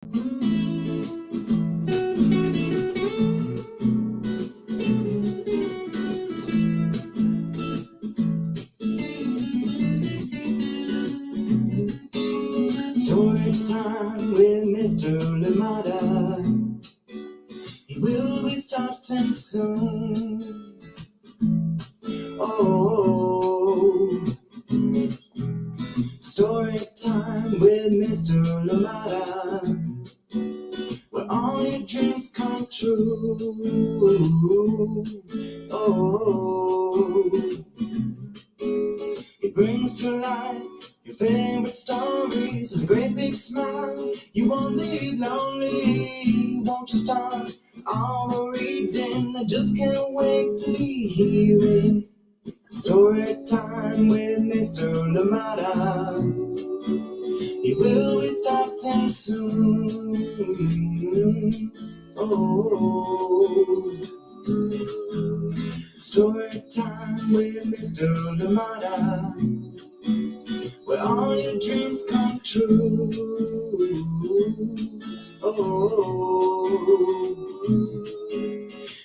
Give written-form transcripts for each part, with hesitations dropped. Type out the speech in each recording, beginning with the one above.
Story time with Mr. Lamada. He will be starting soon. Oh, story time with Mr. Lamada, where all your dreams come true. Oh, it brings to life your favorite stories with a great big smile. You won't leave lonely, won't you start all the reading? I just can't wait to be hearing story time with Mr. Lamada. He will be starting soon. Oh, story time with Mr. Lamada, where all your dreams come true. Oh,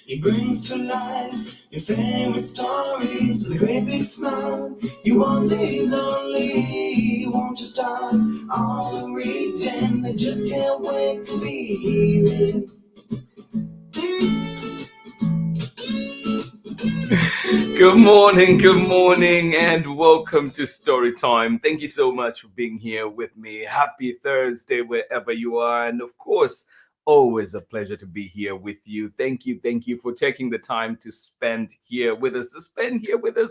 he brings to life your favorite stories with a great big smile. You won't leave lonely, won't you start all the reading? I just can't wait to be hearing. Good morning, and welcome to Story Time. Thank you so much for being here with me. Happy Thursday, wherever you are. And of course, always a pleasure to be here with you. Thank you for taking the time to spend here with us,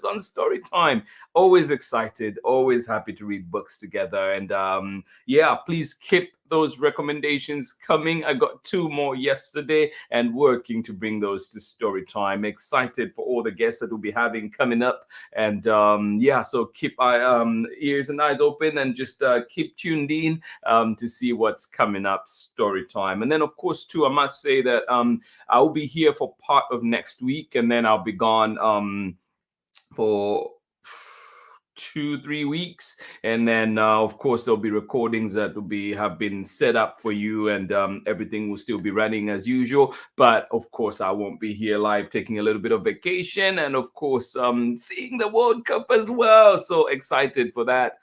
on Story Time. Always excited, always happy to read books together. And please keep those recommendations coming. I got 2 more yesterday and working to bring those to Story Time. Excited for all the guests that we'll be having coming up. And so keep ears and eyes open and just keep tuned in to see what's coming up Story Time. And then, of course, too, I must say that I'll be here for part of next week, and then I'll be gone for 2-3 weeks, and then of course there'll be recordings that have been set up for you, and everything will still be running as usual. But of course I won't be here live, taking a little bit of vacation, and of course seeing the World Cup as well. So excited for that.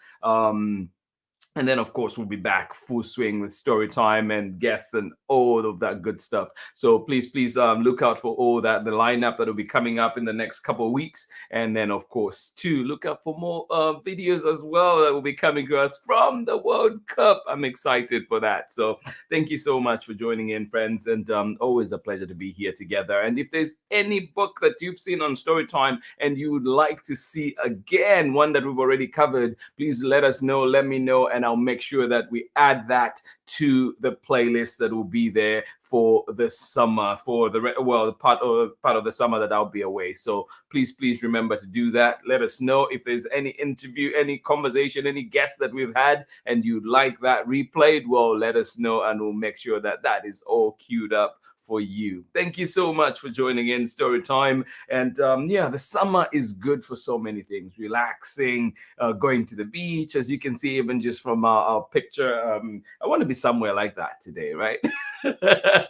And then, of course, we'll be back full swing with Story Time and guests and all of that good stuff. So please look out for all that, the lineup that will be coming up in the next couple of weeks. And then, of course, too, look out for more videos as well that will be coming to us from the World Cup. I'm excited for that. So thank you so much for joining in, friends. And always a pleasure to be here together. And if there's any book that you've seen on Story Time and you would like to see again, one that we've already covered, please let us know, let me know, and I'll make sure that we add that to the playlist that will be there for the summer, for the part of the summer that I'll be away. So please remember to do that. Let us know if there's any interview, any conversation, any guest that we've had and you'd like that replayed. Well, let us know and we'll make sure that that is all queued up for you. Thank you so much for joining in Story Time. And the summer is good for so many things. Relaxing, going to the beach, as you can see even just from our picture. I want to be somewhere like that today, right? I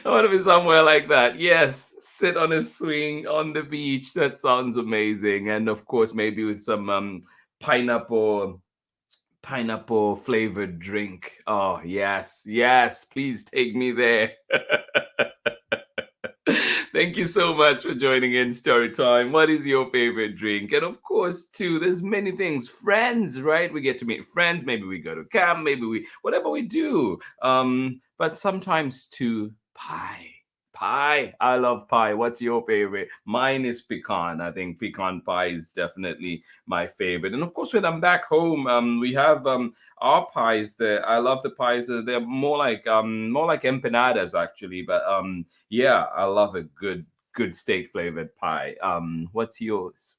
want to be somewhere like that. Yes, sit on a swing on the beach. That sounds amazing. And of course, maybe with some pineapple flavored drink. Oh, yes, please take me there. Thank you so much for joining in Story Time. What is your favorite drink? And of course, too, there's many things. Friends, right? We get to meet friends. Maybe we go to camp. Maybe whatever we do. But sometimes too, pie. I love pie. What's your favorite? Mine is pecan. I think pecan pie is definitely my favorite. And of course, when I'm back home, we have our pies there. I love the pies. They're more like empanadas actually. But I love a good steak flavored pie. What's yours?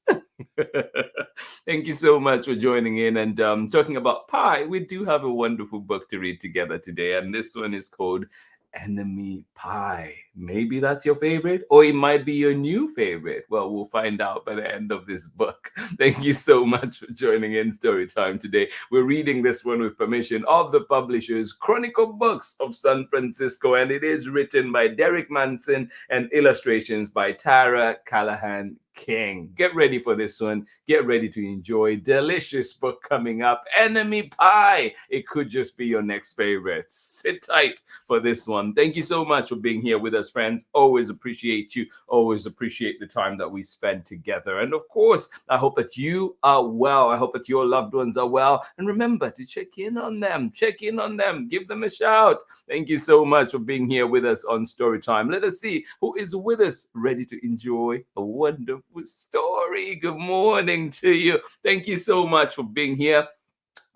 Thank you so much for joining in. And talking about pie, we do have a wonderful book to read together today. And this one is called enemy pie. Maybe that's your favorite, or it might be your new favorite. Well, we'll find out by the end of this book. Thank you so much for joining in Story Time today. We're reading this one with permission of the publishers, Chronicle Books of San Francisco, and it is written by Derek Munson and illustrations by Tara Calahan King. Get ready for this one. Get ready to enjoy delicious book coming up. Enemy Pie. It could just be your next favorite. Sit tight for this one. Thank you so much for being here with us, friends. Always appreciate you. Always appreciate the time that we spend together. And of course, I hope that you are well. I hope that your loved ones are well. And remember to check in on them. Check in on them. Give them a shout. Thank you so much for being here with us on Storytime. Let us see who is with us, ready to enjoy a wonderful story. Good morning to you. Thank you so much for being here.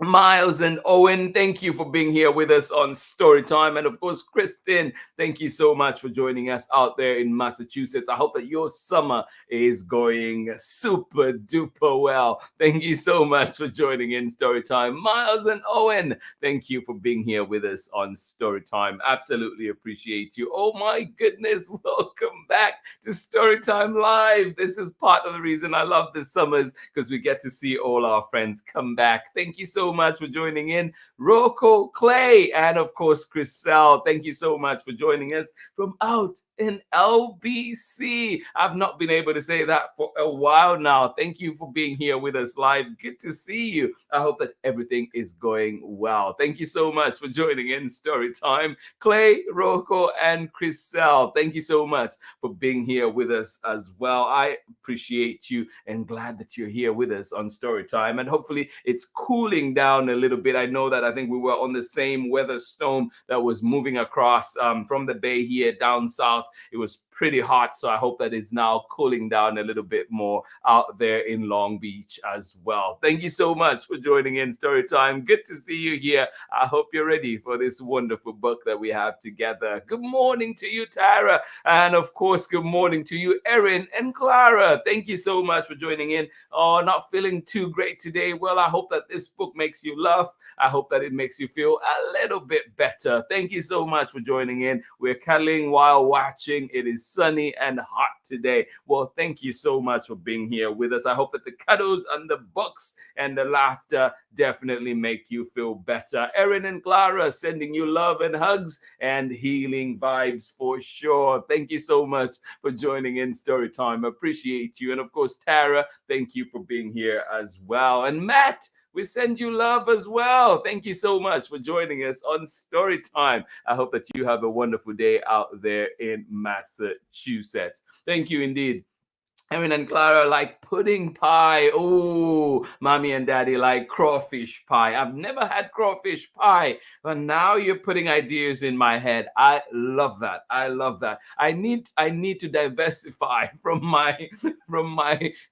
Miles and Owen, thank you for being here with us on Storytime. And of course, Kristen, thank you so much for joining us out there in Massachusetts. I hope that your summer is going super duper well. Thank you so much for joining in Storytime. Miles and Owen, thank you for being here with us on Storytime. Absolutely appreciate you. Oh my goodness, welcome back to Storytime Live. This is part of the reason I love the summers, because we get to see all our friends come back. Thank you so much for joining in, Rocco, Clay, and of course, Chriselle. Thank you so much for joining us from out in LBC. I've not been able to say that for a while now. Thank you for being here with us live. Good to see you. I hope that everything is going well. Thank you so much for joining in Storytime, Clay, Rocco, and Chriselle. Thank you so much for being here with us as well. I appreciate you and glad that you're here with us on Storytime. And hopefully it's cooling down a little bit. I know that I think we were on the same weather storm that was moving across from the Bay here down south. It was pretty hot, so I hope that it's now cooling down a little bit more out there in Long Beach as well. Thank you so much for joining in Storytime. Good to see you here. I hope you're ready for this wonderful book that we have together. Good morning to you, Tara. And of course, good morning to you, Erin and Clara. Thank you so much for joining in. Oh, not feeling too great today. Well, I hope that this book makes you laugh. I hope that it makes you feel a little bit better. Thank you so much for joining in. We're cuddling while watching. It is sunny and hot today. Well, thank you so much for being here with us. I hope that the cuddles and the books and the laughter definitely make you feel better. Erin and Clara sending you love and hugs and healing vibes for sure. Thank you so much for joining in Storytime. Appreciate you. And of course, Tara, thank you for being here as well. And Matt, we send you love as well. Thank you so much for joining us on Storytime. I hope that you have a wonderful day out there in Massachusetts. Thank you indeed. Erin and Clara like pudding pie. Oh, mommy and daddy like crawfish pie. I've never had crawfish pie, but now you're putting ideas in my head. I love that. I love that. I need to diversify from my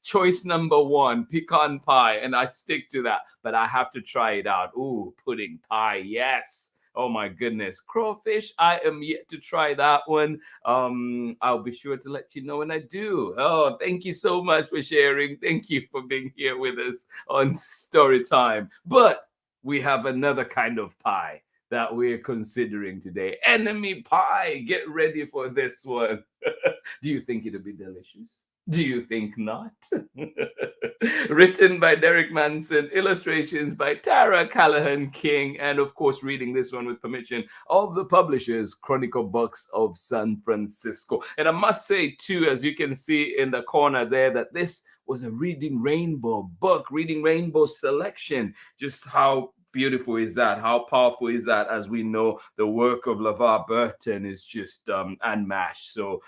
choice number one, pecan pie, and I stick to that. But I have to try it out. Ooh, pudding pie. Yes. Oh my goodness. Crawfish, I am yet to try that one. I'll be sure to let you know when I do. Oh, thank you so much for sharing. Thank you for being here with us on Storytime. But we have another kind of pie that we're considering today. Enemy pie. Get ready for this one. Do you think it'll be delicious? Do you think not? Written by Derek Munson, illustrations by Tara Calahan King, and of course, reading this one with permission of the publishers, Chronicle Books of San Francisco. And I must say, too, as you can see in the corner there, that this was a Reading Rainbow book, Reading Rainbow selection. Just how beautiful is that? How powerful is that? As we know, the work of LeVar Burton is just unmatched. So,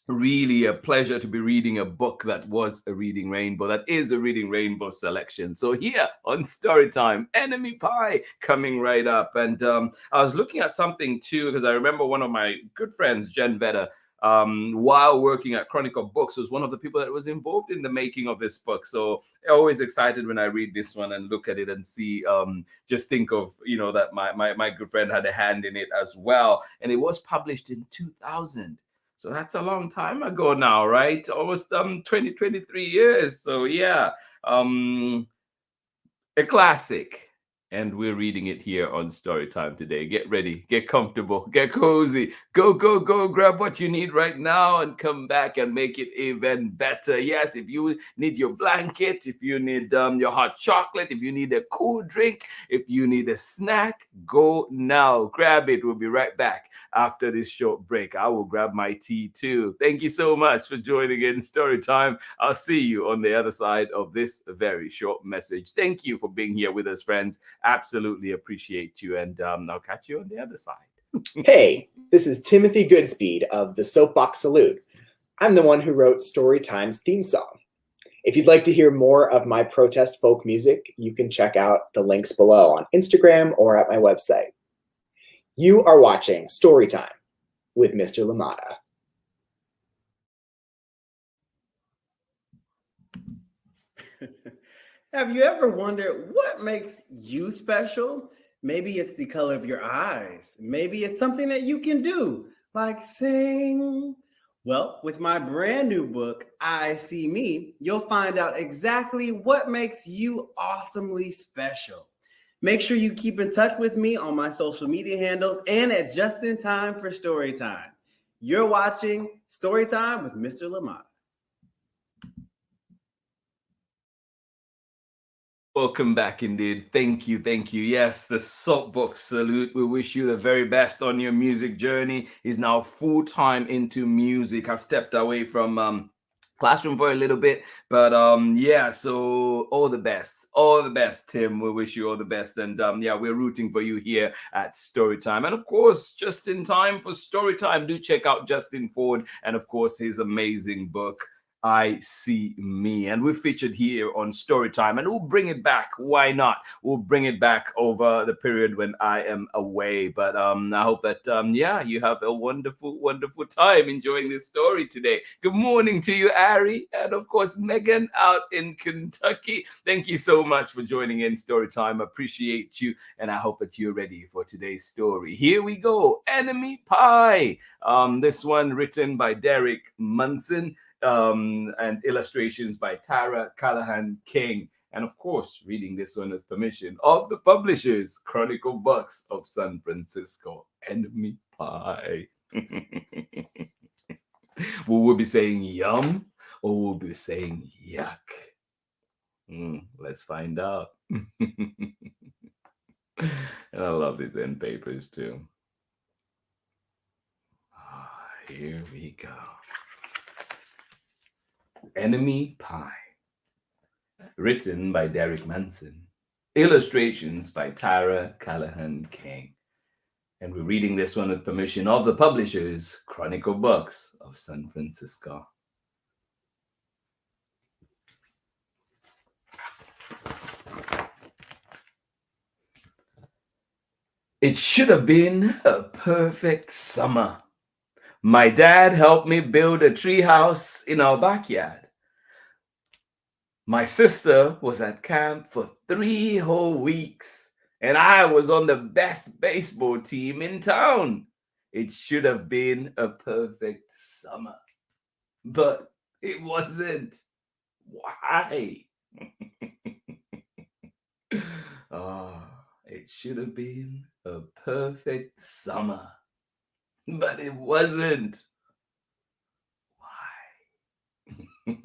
really a pleasure to be reading a book that was a Reading Rainbow, that is a Reading Rainbow selection. So here on Storytime, Enemy Pie coming right up. And I was looking at something too, because I remember one of my good friends, Jen Vedder, while working at Chronicle Books, was one of the people that was involved in the making of this book. So always excited when I read this one and look at it and see, just think of, that my good friend had a hand in it as well. And it was published in 2000. So that's a long time ago now, right? Almost 23 years. So yeah, a classic. and we're reading it here on Storytime today. Get ready, get comfortable, get cozy. Go, go, go, grab what you need right now and come back and make it even better. Yes, if you need your blanket, if you need your hot chocolate, if you need a cool drink, if you need a snack, go now. Grab it. We'll be right back after this short break. I will grab my tea too. Thank you so much for joining in Storytime. I'll see you on the other side of this very short message. Thank you for being here with us, friends. Absolutely appreciate you. And I'll catch you on the other side. Hey, this is Timothy Goodspeed of the Soapbox Salute. I'm the one who wrote Storytime's theme song. If you'd like to hear more of my protest folk music, you can check out the links below on Instagram or at my website. You are watching Storytime with Mr. Lamada. Have you ever wondered what makes you special? Maybe it's the color of your eyes. Maybe it's something that you can do, like sing. Well, with my brand new book, I See Me, you'll find out exactly what makes you awesomely special. Make sure you keep in touch with me on my social media handles and at Just in Time for Storytime. You're watching Storytime with Mr. Lamont. Welcome back indeed. Thank you. Thank you. Yes, the Soapbox Salute. We wish you the very best on your music journey. He's now full-time into music. I've stepped away from classroom for a little bit, but yeah, so all the best, Tim. We wish you all the best, and yeah, we're rooting for you here at Storytime. And of course, just in time for Storytime, do check out Justin Ford and of course his amazing book, I See Me. And we're featured here on Storytime, and we'll bring it back. Why not? We'll bring it back over the period when I am away. But I hope that yeah, you have a wonderful, wonderful time enjoying this story today. Good morning to you, Ari, and of course Megan out in Kentucky. Thank you so much for joining in Storytime. Appreciate you, and I hope that you're ready for today's story. Here we go. Enemy Pie. This one written by Derek Munson. And illustrations by Tara Calahan King. And of course, reading this one with permission of the publishers, Chronicle Books of San Francisco. Enemy Pie. Will we be saying yum or will we be saying yuck? Let's find out. And I love these end papers too. Here we go. Enemy Pie. Written by Derek Munson. Illustrations by Tara Calahan King. And we're reading this one with permission of the publishers, Chronicle Books of San Francisco. It should have been a perfect summer. My dad helped me build a treehouse in our backyard. My sister was at camp for 3 whole weeks, and I was on the best baseball team in town. It should have been a perfect summer, but it wasn't. Why? It should have been a perfect summer, but it wasn't. Why?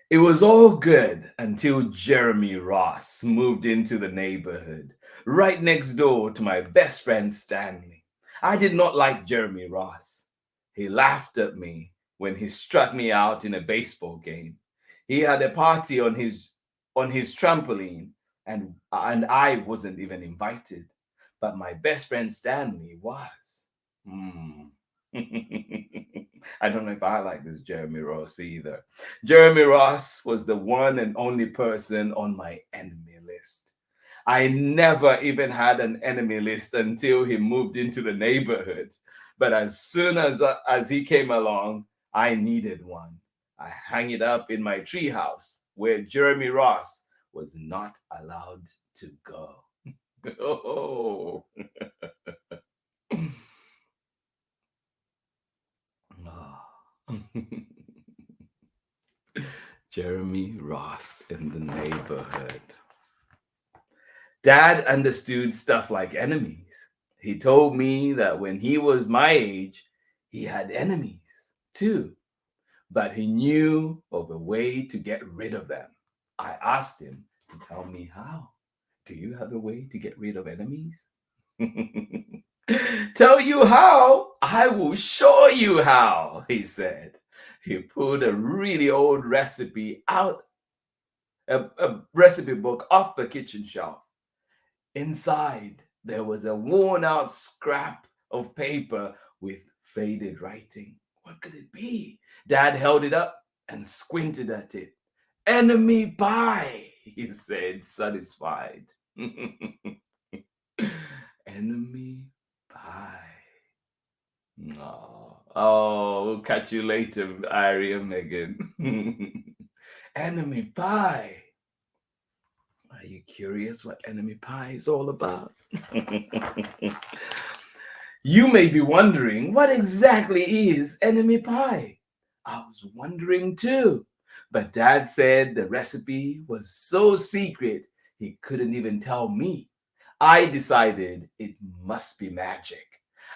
It was all good until Jeremy Ross moved into the neighborhood, right next door to my best friend Stanley. I did not like Jeremy Ross. He laughed at me when he struck me out in a baseball game. He had a party on his trampoline, and I wasn't even invited. But my best friend Stanley was. I don't know if I like this Jeremy Ross either. Jeremy Ross was the one and only person on my enemy list. I never even had an enemy list until he moved into the neighborhood. But as soon as he came along, I needed one. I hung it up in my treehouse where Jeremy Ross was not allowed to go. Oh. Jeremy Ross in the neighborhood. Dad understood stuff like enemies. He told me that when he was my age, he had enemies too, but he knew of a way to get rid of them. I asked him to tell me how. Do you have a way to get rid of enemies? Tell you how? I will show you how, he said. He pulled a really old recipe out, a recipe book off the kitchen shelf. Inside, there was a worn out scrap of paper with faded writing. What could it be? Dad held it up and squinted at it. Enemy pie, he said, satisfied. Enemy pie. Oh, we'll catch you later, Ari and Megan. Enemy pie. Are you curious what enemy pie is all about? You may be wondering, what exactly is enemy pie? I was wondering too. But Dad said the recipe was so secret, he couldn't even tell me. I decided it must be magic.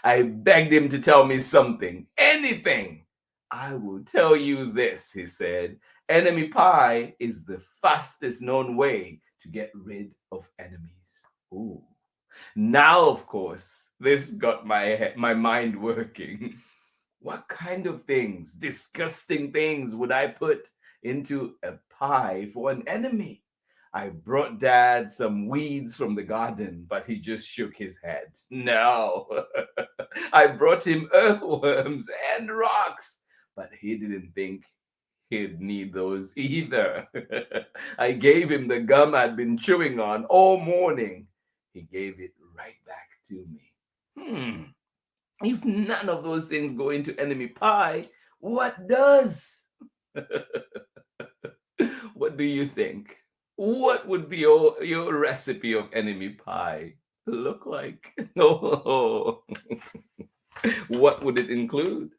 I begged him to tell me something, anything. I will tell you this, he said. Enemy pie is the fastest known way to get rid of enemies. Ooh. Now, of course, this got my mind working. What kind of things, disgusting things, would I put into a pie for an enemy? I brought Dad some weeds from the garden, but he just shook his head. No. I brought him earthworms and rocks, but he didn't think he'd need those either. I gave him the gum I'd been chewing on all morning. He gave it right back to me. If none of those things go into enemy pie, what does? What do you think? What would be your recipe of enemy pie look like? Oh, what would it include?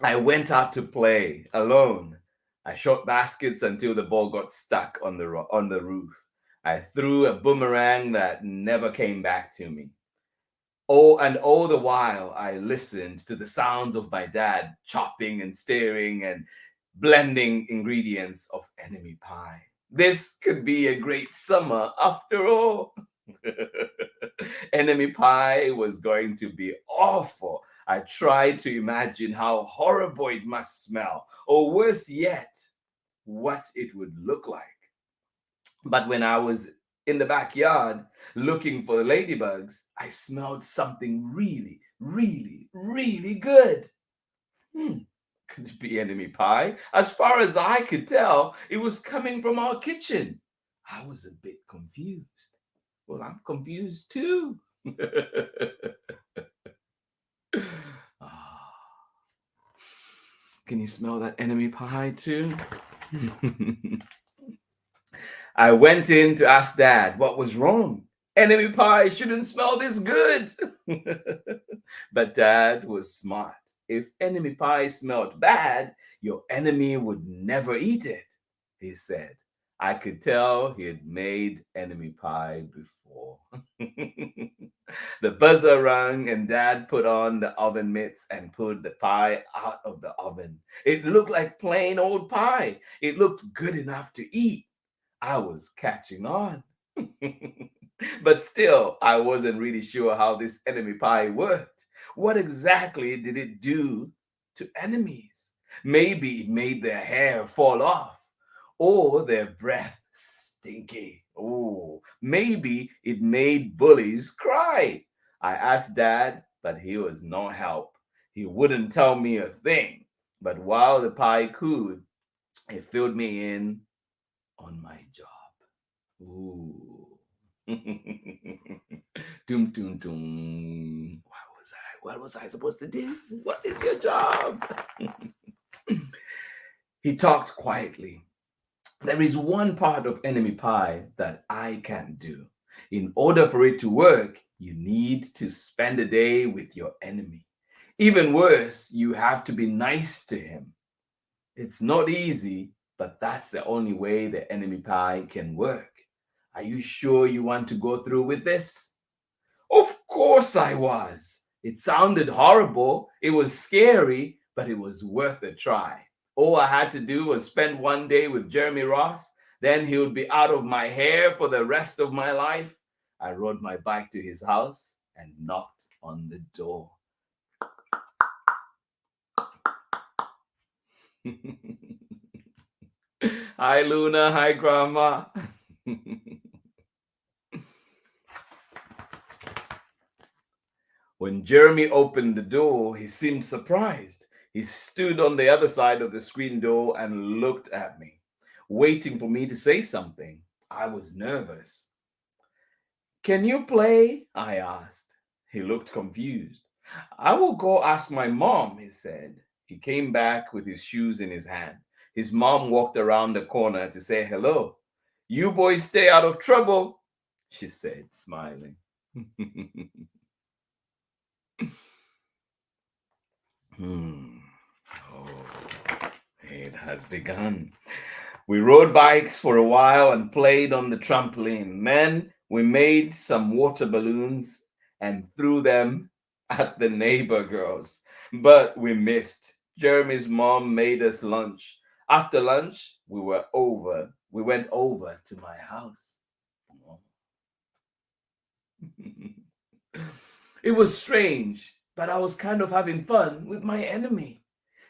I went out to play alone. I shot baskets until the ball got stuck on the roof. I threw a boomerang that never came back to me. And all the while, I listened to the sounds of my dad chopping and stirring and blending ingredients of enemy pie. This could be a great summer after all. Enemy pie was going to be awful. I tried to imagine how horrible it must smell, or worse yet, what it would look like. But when I was in the backyard looking for the ladybugs, I smelled something really, really, really good. Could it be enemy pie? As far as I could tell, it was coming from our kitchen. I was a bit confused. Well, I'm confused too. Can you smell that enemy pie too? I went in to ask Dad what was wrong. Enemy pie shouldn't smell this good. But Dad was smart. If enemy pie smelled bad, your enemy would never eat it, he said. I could tell he had made enemy pie before. The buzzer rang and Dad put on the oven mitts and pulled the pie out of the oven. It looked like plain old pie. It looked good enough to eat. I was catching on. But still, I wasn't really sure how this enemy pie worked. What exactly did it do to enemies? Maybe it made their hair fall off or their breath stinky. Oh, maybe it made bullies cry. I asked Dad, but he was no help. He wouldn't tell me a thing. But while the pie cooled, it filled me in on my job. Ooh. Doom, doom, doom. What was I supposed to do? What is your job? He talked quietly. There is one part of enemy pie that I can't do. In order for it to work, you need to spend a day with your enemy. Even worse, you have to be nice to him. It's not easy, but that's the only way the enemy pie can work. Are you sure you want to go through with this? Of course I was. It sounded horrible. It was scary, but it was worth a try. All I had to do was spend one day with Jeremy Ross. Then he would be out of my hair for the rest of my life. I rode my bike to his house and knocked on the door. Hi, Luna. Hi, Grandma. When Jeremy opened the door, he seemed surprised. He stood on the other side of the screen door and looked at me, waiting for me to say something. I was nervous. Can you play? I asked. He looked confused. I will go ask my mom, he said. He came back with his shoes in his hand. His mom walked around the corner to say hello. You boys stay out of trouble, she said, smiling. Oh, it has begun. We rode bikes for a while and played on the trampoline. Then we made some water balloons and threw them at the neighbor girls. But we missed. Jeremy's mom made us lunch. After lunch, we went over to my house. It was strange, but I was kind of having fun with my enemy.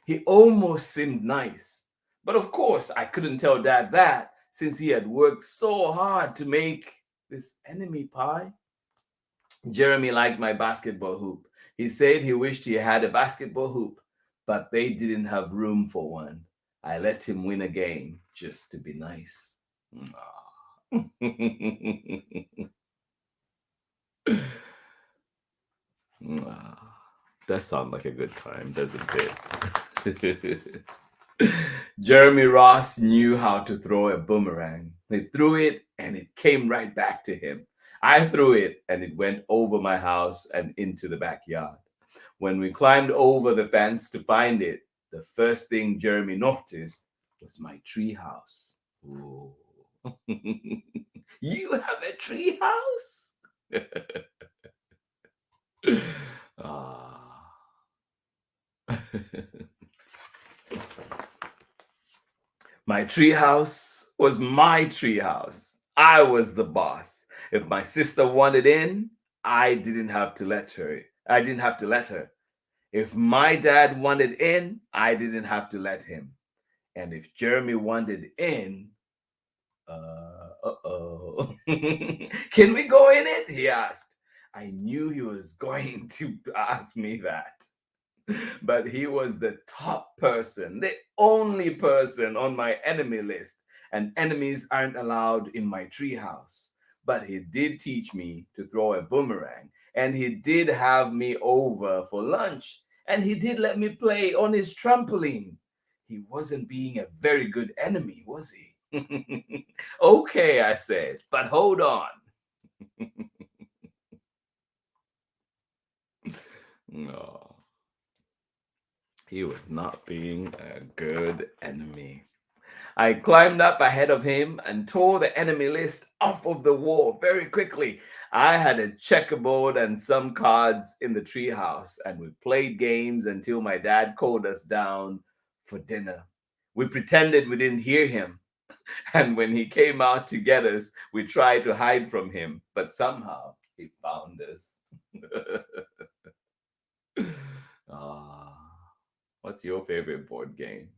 He almost seemed nice. But of course, I couldn't tell Dad that since he had worked so hard to make this enemy pie. Jeremy liked my basketball hoop. He said he wished he had a basketball hoop, but they didn't have room for one. I let him win a game just to be nice. That sounds like a good time, doesn't it? Jeremy Ross knew how to throw a boomerang. He threw it and it came right back to him. I threw it and it went over my house and into the backyard. When we climbed over the fence to find it, the first thing Jeremy noticed was my tree house. Ooh. You have a tree house? My treehouse was my treehouse. I was the boss. If my sister wanted in, I didn't have to let her. If my dad wanted in, I didn't have to let him. And if Jeremy wanted in, can we go in it? He asked. I knew he was going to ask me that. But he was the top person, the only person on my enemy list, and enemies aren't allowed in my treehouse. But he did teach me to throw a boomerang, and he did have me over for lunch, and he did let me play on his trampoline. He wasn't being a very good enemy, was he? Okay, I said, but hold on. No. He was not being a good enemy. I climbed up ahead of him and tore the enemy list off of the wall very quickly. I had a checkerboard and some cards in the treehouse, and we played games until my dad called us down for dinner. We pretended we didn't hear him. And when he came out to get us, we tried to hide from him, but somehow he found us. What's your favorite board game?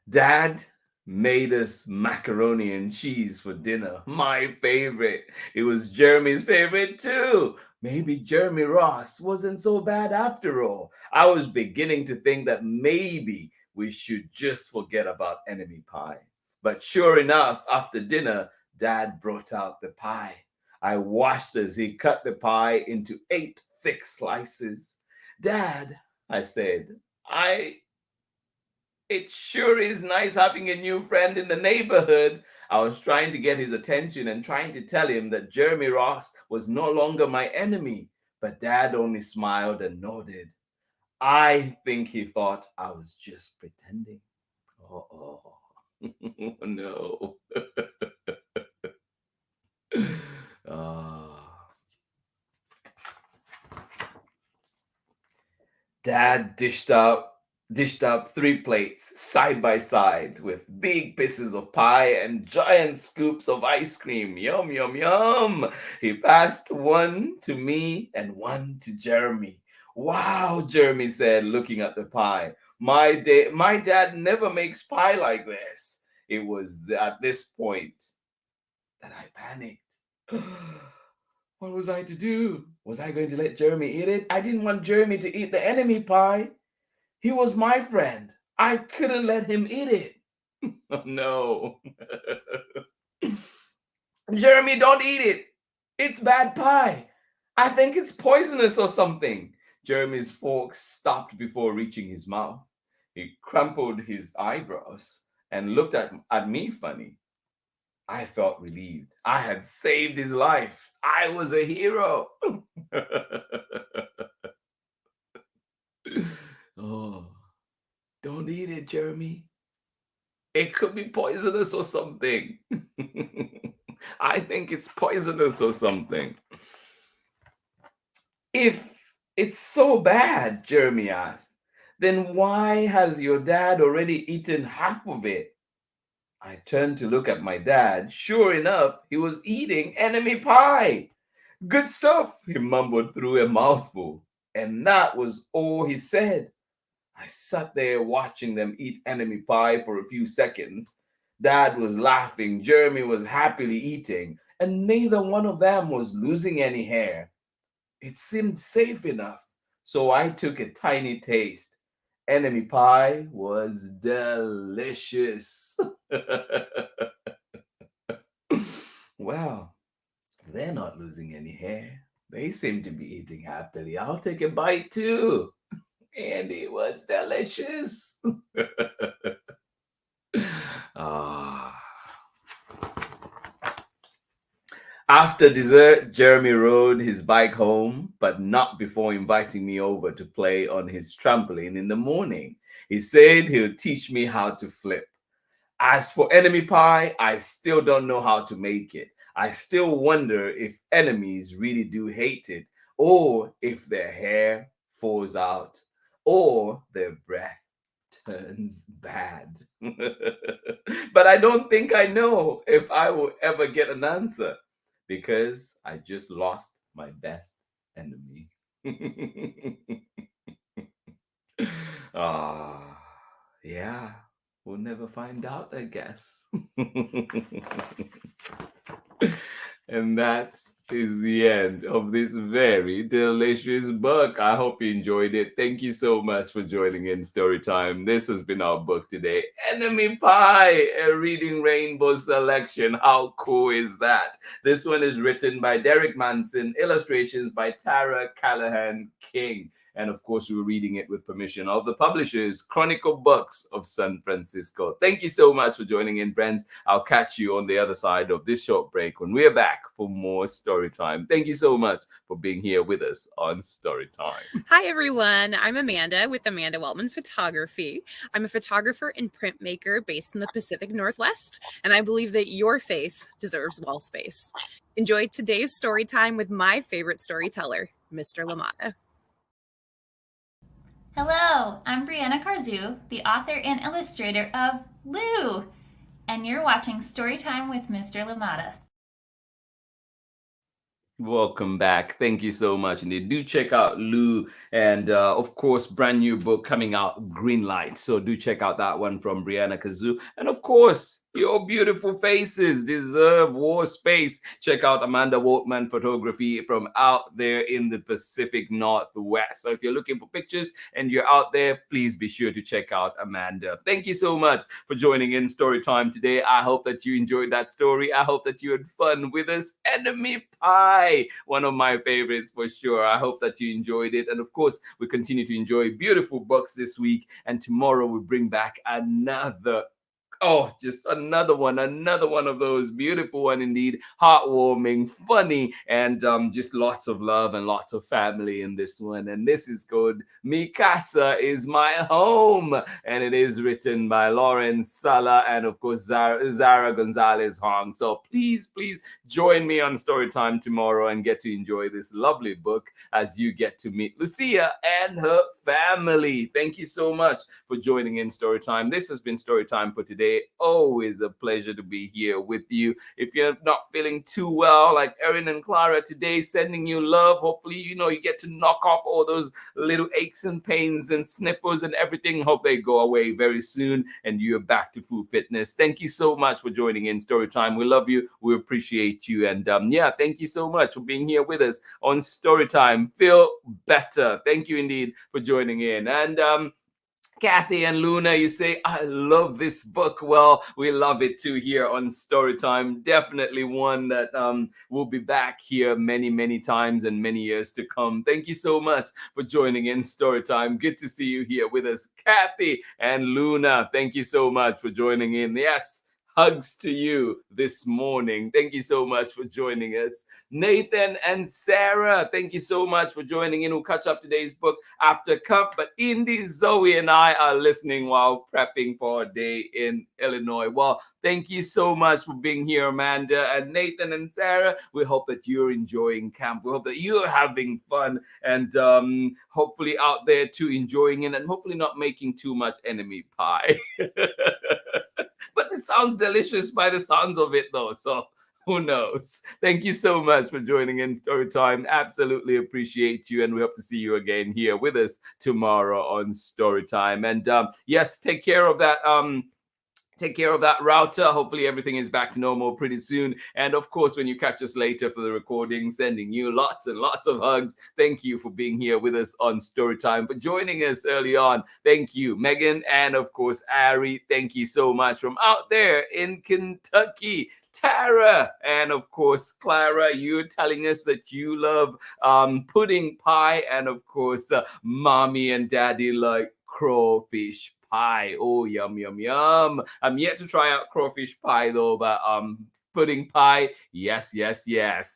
Dad made us macaroni and cheese for dinner. My favorite. It was Jeremy's favorite too. Maybe Jeremy Ross wasn't so bad after all. I was beginning to think that maybe we should just forget about enemy pie. But sure enough, after dinner, Dad brought out the pie. I watched as he cut the pie into 8 thick slices. Dad, I said, it sure is nice having a new friend in the neighborhood. I was trying to get his attention and trying to tell him that Jeremy Ross was no longer my enemy, but Dad only smiled and nodded. I think he thought I was just pretending. Oh, no. Ah. Dad dished up 3 plates side by side with big pieces of pie and giant scoops of ice cream. Yum, yum, yum. He passed one to me and one to Jeremy. Wow, Jeremy said, looking at the pie. My dad never makes pie like this. It was at this point that I panicked. What was I to do? Was I going to let Jeremy eat it? I didn't want Jeremy to eat the enemy pie. He was my friend. I couldn't let him eat it. Oh no. Jeremy, don't eat it. It's bad pie. I think it's poisonous or something. Jeremy's fork stopped before reaching his mouth. He crumpled his eyebrows and looked at me funny. I felt relieved. I had saved his life. I was a hero. Oh, don't eat it, Jeremy. It could be poisonous or something. I think it's poisonous or something. If it's so bad, Jeremy asked, then why has your dad already eaten half of it? I turned to look at my dad. Sure enough, he was eating enemy pie. Good stuff, he mumbled through a mouthful. And that was all he said. I sat there watching them eat enemy pie for a few seconds. Dad was laughing, Jeremy was happily eating, and neither one of them was losing any hair. It seemed safe enough, so I took a tiny taste. Enemy pie was delicious. Well, they're not losing any hair. They seem to be eating happily. I'll take a bite too. And it was delicious. Ah. After dessert, Jeremy rode his bike home, but not before inviting me over to play on his trampoline in the morning. He said he'll teach me how to flip. As for enemy pie, I still don't know how to make it. I still wonder if enemies really do hate it, or if their hair falls out, or their breath turns bad. But I don't think I know if I will ever get an answer because I just lost my best enemy. Ah, yeah, we'll never find out, I guess. And that is the end of this very delicious book. I hope you enjoyed it. Thank you so much for joining in Storytime. This has been our book today, Enemy Pie, a Reading Rainbow selection. How cool is that? This one is written by Derek Munson, illustrations by Tara Calahan King. And of course, we're reading it with permission of the publishers, Chronicle Books of San Francisco. Thank you so much for joining in, friends. I'll catch you on the other side of this short break when we're back for more story time. Thank you so much for being here with us on Story Time. Hi, everyone. I'm Amanda with Amanda Weltman Photography. I'm a photographer and printmaker based in the Pacific Northwest, and I believe that your face deserves wall space. Enjoy today's story time with my favorite storyteller, Mr. LaMotta. Hello, I'm Brianna Carzu, the author and illustrator of Lou, and you're watching Storytime with Mr. LaMotta. Welcome back. Thank you so much. And do check out Lou and of course, brand new book coming out, Green Light. So do check out that one from Brianna Kazoo. And of course, your beautiful faces deserve war space. Check out Amanda Waltman Photography from out there in the Pacific Northwest. So if you're looking for pictures and you're out there, please be sure to check out Amanda. Thank you so much for joining in Story Time today. I hope that you enjoyed that story. I hope that you had fun with us. Enemy Pie, one of my favorites for sure. I hope that you enjoyed it. And of course, we continue to enjoy beautiful books this week. And tomorrow we bring back another Oh, just another one of those beautiful one indeed, heartwarming, funny, and just lots of love and lots of family in this one. And this is called Mi Casa is My Home, and it is written by Lauren Sala and of course Zara Gonzalez Hong. So please join me on Storytime tomorrow and get to enjoy this lovely book as you get to meet Lucia and her family. Thank you so much for joining in Storytime. This has been Storytime for today. Always a pleasure to be here with you. If you're not feeling too well, like Erin and Clara today, sending you love. Hopefully, you get to knock off all those little aches and pains and sniffles and everything. Hope they go away very soon and you're back to full fitness. Thank you so much for joining in Storytime. We love you. We appreciate you. And thank you so much for being here with us on Storytime. Feel better. Thank you indeed for joining in. And Kathy and Luna, you say, I love this book. Well, we love it too here on Storytime. Definitely one that will be back here many, many times and many years to come. Thank you so much for joining in Storytime. Good to see you here with us. Kathy and Luna, thank you so much for joining in. Yes. Hugs to you this morning. Thank you so much for joining us. Nathan and Sarah, thank you so much for joining in. We'll catch up today's book after cup. But Indy, Zoe, and I are listening while prepping for a day in Illinois. Well, thank you so much for being here, Amanda and Nathan and Sarah. We hope that you're enjoying camp. We hope that you're having fun and hopefully out there too enjoying it and hopefully not making too much enemy pie. But it sounds delicious by the sounds of it, though. So who knows? Thank you so much for joining in Storytime. Absolutely appreciate you. And we hope to see you again here with us tomorrow on Storytime. And yes, take care of that. Take care of that router. Hopefully everything is back to normal pretty soon. And of course, when you catch us later for the recording, sending you lots and lots of hugs. Thank you for being here with us on Storytime, for joining us early on. Thank you, Megan. And of course, Ari, thank you so much from out there in Kentucky. Tara, and of course, Clara, you're telling us that you love pudding pie. And of course, mommy and daddy like crawfish pie. Oh, yum, yum, yum. I'm yet to try out crawfish pie though, but pudding pie, yes.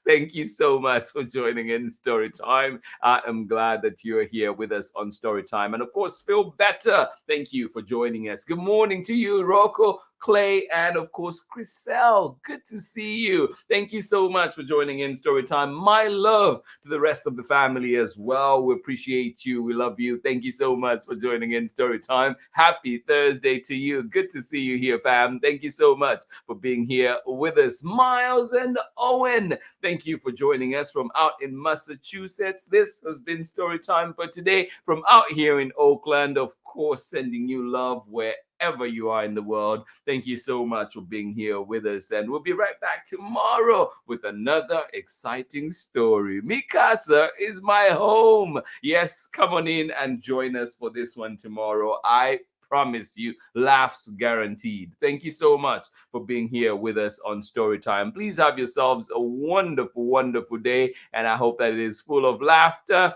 Thank you so much for joining in Storytime. I am glad that you're here with us on Storytime. And of course, feel better. Thank you for joining us. Good morning to you, Rocco, Clay, and of course, Chriselle. Good to see you. Thank you so much for joining in Storytime. My love to the rest of the family as well. We appreciate you. We love you. Thank you so much for joining in Storytime. Happy Thursday to you. Good to see you here, fam. Thank you so much for being here with us. Miles and Owen, thank you for joining us from out in Massachusetts. This has been Storytime for today from out here in Oakland. Of course, sending you love wherever you are in the world. Thank you so much for being here with us. And we'll be right back tomorrow with another exciting story. Mi casa is my home. Yes, come on in and join us for this one tomorrow. I promise you, laughs guaranteed. Thank you so much for being here with us on Storytime. Please have yourselves a wonderful, wonderful day. And I hope that it is full of laughter.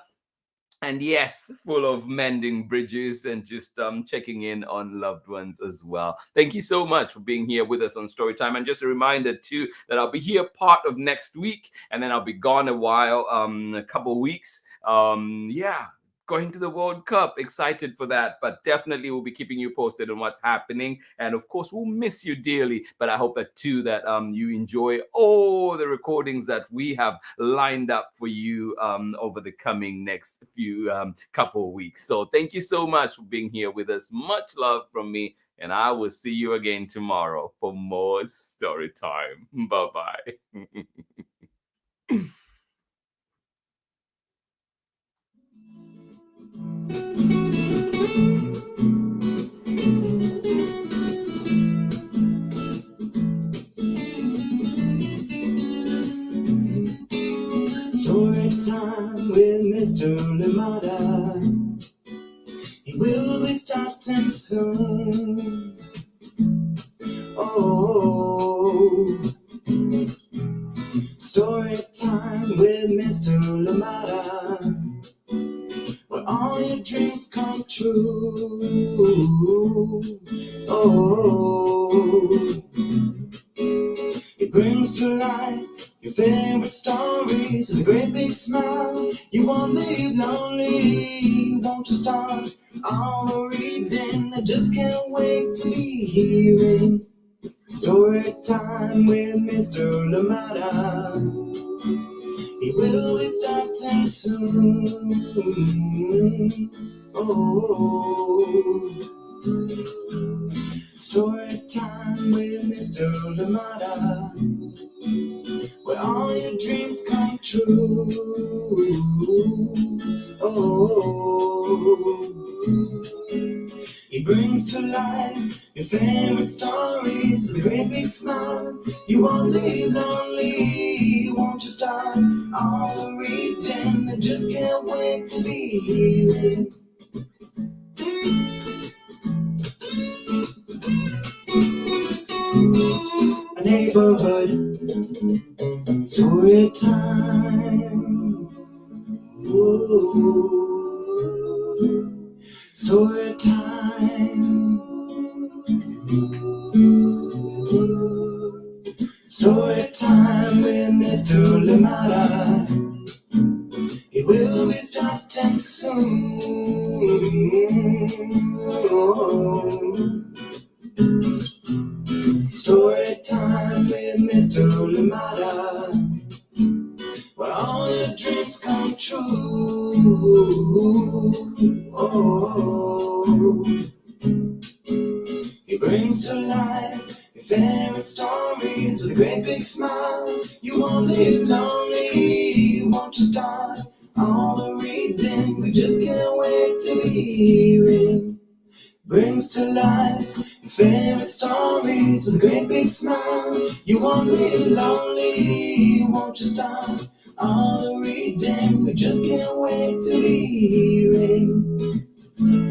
And yes, full of mending bridges and just checking in on loved ones as well. Thank you so much for being here with us on Storytime. And just a reminder too that I'll be here part of next week, and then I'll be gone a while, a couple of weeks. Going to the World Cup. Excited for that, but definitely we'll be keeping you posted on what's happening. And of course, we'll miss you dearly, but I hope that too that you enjoy all the recordings that we have lined up for you over the coming next few couple of weeks. So thank you so much for being here with us. Much love from me, and I will see you again tomorrow for more story time. Bye-bye. Story time with Mr. Lamada. He will be starting soon. Oh, story time with Mr. Lamada, where all your dreams come true. Oh. It brings to life your favorite stories with a great big smile. You won't live lonely, won't you start all the reading? I just can't wait to be hearing story time with Mr. Lamada. He will be starting soon. Oh, story time with Mr. Lamada, where all your dreams come true. Oh, he brings to life your favorite stories with a great big smile. You won't live lonely, won't you start all the reading? I just can't wait to be hearing. A neighborhood story time. Ooh. Story time. Story time with Mr. Lamada. He will be starting soon. Story time with Mr. Lamada, where all your dreams come true. Oh, he brings to life your favorite stories with a great big smile. You won't live lonely, won't you start all the reading? We just can't wait to be hearing. Brings to life your favorite stories with a great big smile. You won't live lonely, won't you start all the reading? We just can't wait to be hearing.